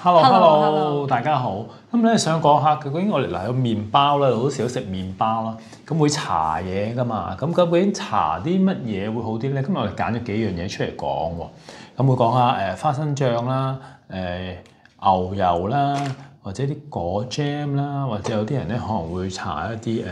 Hello，大家好。咁咧想講下究竟我哋有麵包啦，好多時都食麵包啦，咁會搽嘢噶嘛。咁究竟搽啲乜嘢會好啲咧？今日我哋揀咗幾樣嘢出嚟講喎。咁會講下花生醬啦、牛油啦，或者啲果 jam 啦，或者有啲人咧可能會搽一啲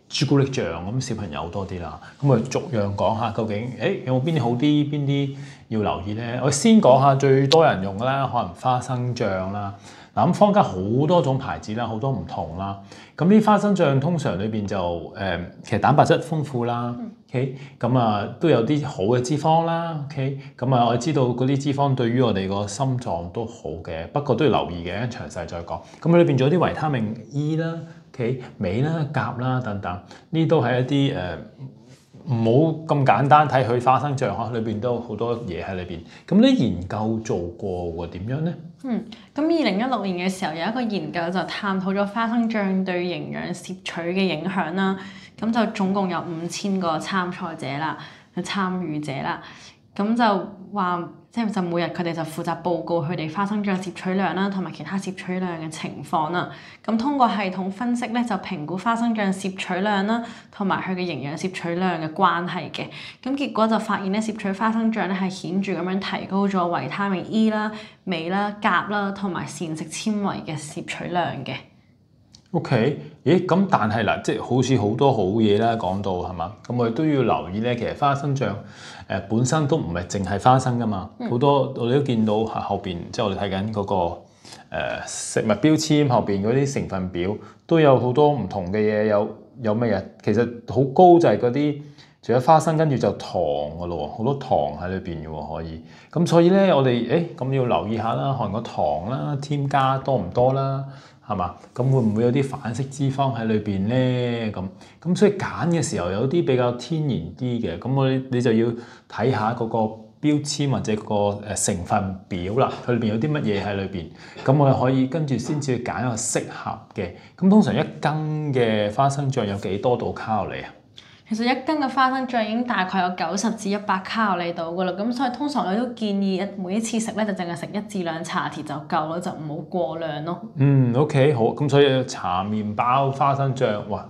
朱古力醬，咁小朋友多啲啦。咁我哋逐樣講下究竟有冇邊啲好啲，邊啲要留意咧？我先講下最多人用嘅啦，可能花生醬啦。嗱，咁坊間好多種牌子啦，好多唔同啦。咁啲花生醬通常裏邊就其實蛋白質豐富啦。OK， 咁啊都有啲好嘅脂肪啦。OK， 咁啊我知道嗰啲脂肪對於我哋個心臟都好嘅，不過都要留意嘅，詳細再講。咁佢裏邊仲有啲維他命 E 啦。OK， 鎂啦、鉀啦等等，呢都係一啲唔好咁簡單睇佢花生醬嚇，裏邊都好多嘢喺裏邊。咁啲研究做過喎，點樣咧？咁2016年嘅時候有一個研究就探討咗花生醬對營養攝取嘅影響啦。咁就總共有5000個參賽者啦、參與者啦。咁就話就每日佢哋就負責報告佢哋花生醬攝取量啦，同埋其他攝取量嘅情況啦。咁通過系統分析咧，就評估花生醬攝取量啦，同埋佢嘅營養攝取量嘅關係嘅。咁結果就發現咧，攝取花生醬咧係顯著咁樣提高咗維他命 E 啦、鎂啦、鉀啦，同埋膳食纖維嘅攝取量嘅。OK， 咁但係嗱，即係好似好多好嘢啦，講到係嘛？咁我哋都要留意咧。其實花生醬本身都唔係淨係花生噶嘛，好多我哋都見到後邊，即係我哋睇緊嗰個食物標籤後邊嗰啲成分表都有好多唔同嘅嘢，有乜嘢？其實好高就係嗰啲除咗花生，跟住就糖噶咯喎，好多糖喺裏邊嘅喎，可以。咁所以咧，我哋咁要留意下啦，可能個糖啦，添加多唔多啦？係嘛？咁會唔會有啲反式脂肪喺裏邊咧？咁所以揀嘅時候有啲比較天然啲嘅，咁你就要睇下嗰個標籤或者個成分表啦，佢裏邊有啲乜嘢喺裏邊，咁我哋可以跟住先至去揀一個適合嘅。咁通常一羹嘅花生醬有幾多度卡路里啊？其實一羹嘅花生醬已經大概有90至100卡路里度噶啦，咁所以通常我都建議每一次食咧就淨係食1至2茶匙就夠咯，就唔好過量咯。OK 好，咁所以搽麵包花生醬，哇，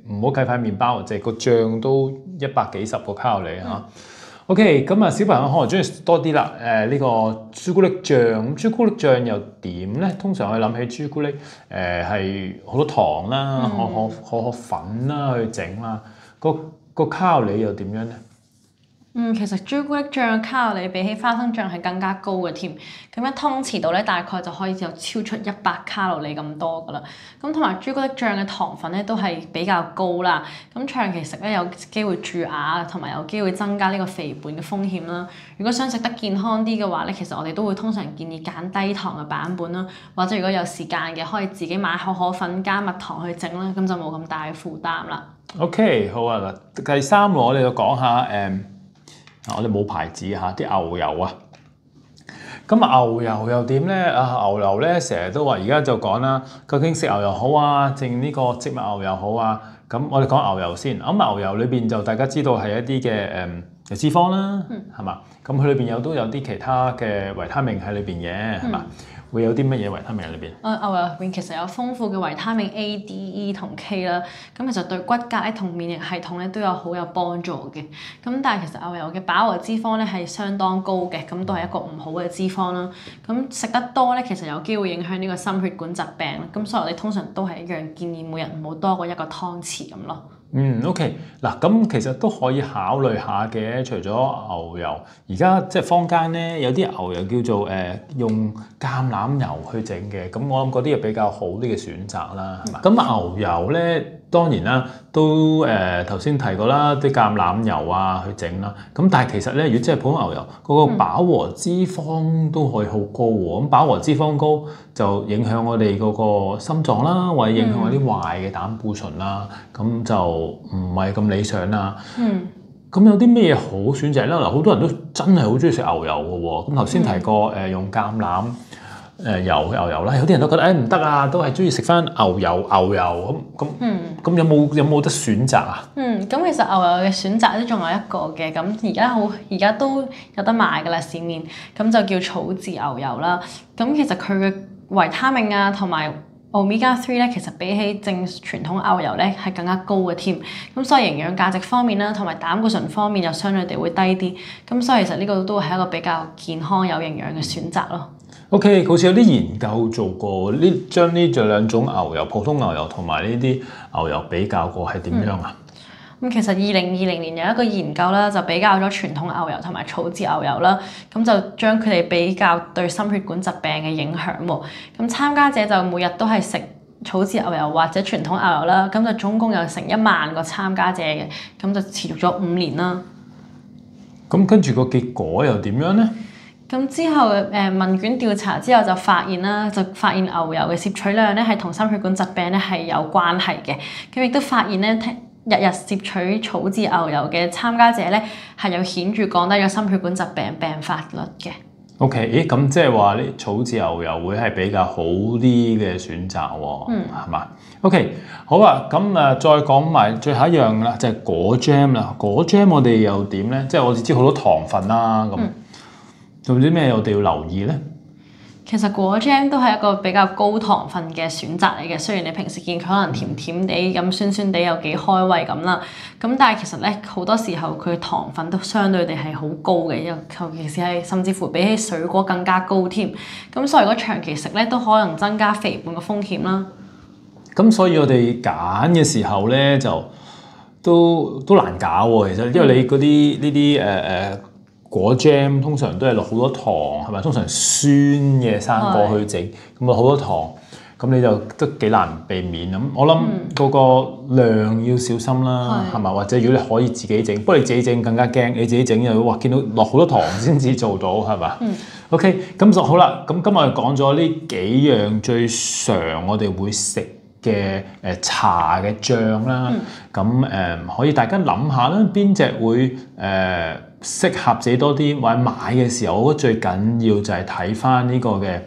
唔好計塊麵包，淨係個醬都100幾十個卡路里嚇。OK， 咁啊小朋友可能中意多啲啦。呢個朱古力醬，朱古力醬又點咧？通常我哋諗起朱古力係好多糖啦、可粉啦去整啦。個卡路里又點樣咧？其實朱古力醬嘅卡路里比起花生醬係更加高嘅添。咁一湯匙度咧，大概就可以有超出100卡路里咁多噶啦。咁同埋朱古力醬嘅糖分咧都係比較高啦。咁長期食咧有機會蛀牙，同埋有機會增加呢個肥胖嘅風險啦。如果想食得健康啲嘅話咧，其實我哋都會通常建議揀低糖嘅版本啦，或者如果有時間嘅，可以自己買可可粉加蜜糖去整啦，咁就冇咁大嘅負擔啦。OK， 好啊嗱，第三個我哋就講下我哋冇牌子嚇，啲牛油啊。咁牛油又點咧？牛油咧成日都話，而家就講啦，究竟食牛油好啊，定呢個植物牛油好啊？咁我哋講牛油先。咁牛油裏邊就大家知道係一啲嘅脂肪啦，係嘛？咁佢裏邊都有啲其他嘅維他命喺裏邊嘅，係嘛？會有啲乜嘢維他命喺裏邊？牛油入邊其實有豐富嘅維他命 A、D、E 同 K 啦，咁其實對骨骼咧同免疫系統咧都有好有幫助嘅。咁但係其實牛油嘅飽和脂肪咧係相當高嘅，咁都係一個唔好嘅脂肪啦。咁食得多咧，其實有機會影響呢個心血管疾病。咁所以我哋通常都係一樣建議每日唔好多過1個湯匙咁咯。OK， 嗱咁其實都可以考慮下嘅。除咗牛油，而家即係坊間咧有啲牛油叫做用橄欖油去整嘅，咁我諗嗰啲又比較好啲嘅選擇啦，係嘛？咁牛油咧當然啦，都頭先提過啦，啲橄欖油啊去整啦。咁但係其實咧，如果真係普通牛油，嗰個飽和脂肪都可以好高喎。咁飽和脂肪高就影響我哋嗰個心臟啦，或者影響我啲壞嘅膽固醇啦，咁就唔係咁理想啦。咁有啲咩好選擇咧？嗱，好多人都真係好中意食牛油嘅喎。咁頭先提過用橄欖牛油啦，有啲人都覺得唔得啊，都係中意食翻牛油咁有冇得選擇啊？咁其實牛油嘅選擇都仲有一個嘅，咁而家都有得賣㗎啦，市面咁就叫草字牛油啦。咁其實佢嘅維他命啊同埋Omega 3咧，其實比起傳統牛油咧係更加高嘅添。咁所以營養價值方面啦，同埋膽固醇方面又相對地會低啲。咁所以其實呢個都係一個比較健康有營養嘅選擇咯。OK， 好似有啲研究做過將呢兩種牛油，普通牛油同埋呢啲牛油比較過係點樣啊？咁其實2020年有一個研究啦，就比較咗傳統牛油同埋草字牛油啦，咁就將佢哋比較對心血管疾病嘅影響喎。咁參加者就每日都係食草字牛油或者傳統牛油啦，咁就總共有成1萬個參加者嘅，咁就持續咗5年啦。咁跟住個結果又點樣呢？咁之後問卷調查之後就發現牛油嘅攝取量咧係同心血管疾病咧係有關係嘅。咁亦都發現咧，日日攝取草字牛油嘅參加者咧係有顯著降低咗心血管疾病病發率嘅。OK， 咁即係話呢草字牛油會係比較好啲嘅選擇喎，係嘛？OK， 好啊，咁再講埋最後一樣啦，就係果 jam 啦。果 jam 我哋又點咧？即係我哋知好多糖分啦，咁仲有啲咩我哋要留意咧？其實果 jam 都係一個比較高糖分嘅選擇嚟嘅，雖然你平時見佢可能甜甜地咁酸酸地有幾開胃咁啦，咁但係其實咧好多時候佢糖分都相對地係好高嘅，尤其是係甚至乎比起水果更加高添。咁所以如果長期食咧，都可能增加肥胖嘅風險啦。咁所以我哋揀嘅時候咧就都難搞喎，其實因為你嗰啲呢啲果 jam 通常都係落好多糖，係咪？通常酸嘅生果去整，咁啊好多糖，咁你就都幾難避免。咁我諗嗰個量要小心啦，係咪？或者如果你可以自己整，不過你自己整更加驚，你自己整又哇見到落好多糖先至做到，係嘛？OK， 咁就好啦。咁今日講咗呢幾樣最常我哋會食嘅茶嘅醬啦，咁可以大家諗下啦，邊隻會適合自己多啲，或者買嘅時候，我覺得最緊要就係睇翻呢個嘅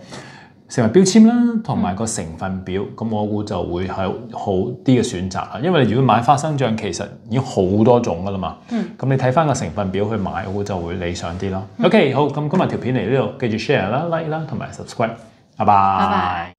食物標籤啦，同埋個成分表，咁我估就會係好啲嘅選擇啦。因為如果買花生醬，其實已經好多種噶啦嘛，咁你睇翻個成分表去買，我估就會理想啲咯。OK， 好，咁今日條片嚟呢度，記住 share 啦、like 啦，同埋 subscribe，拜拜。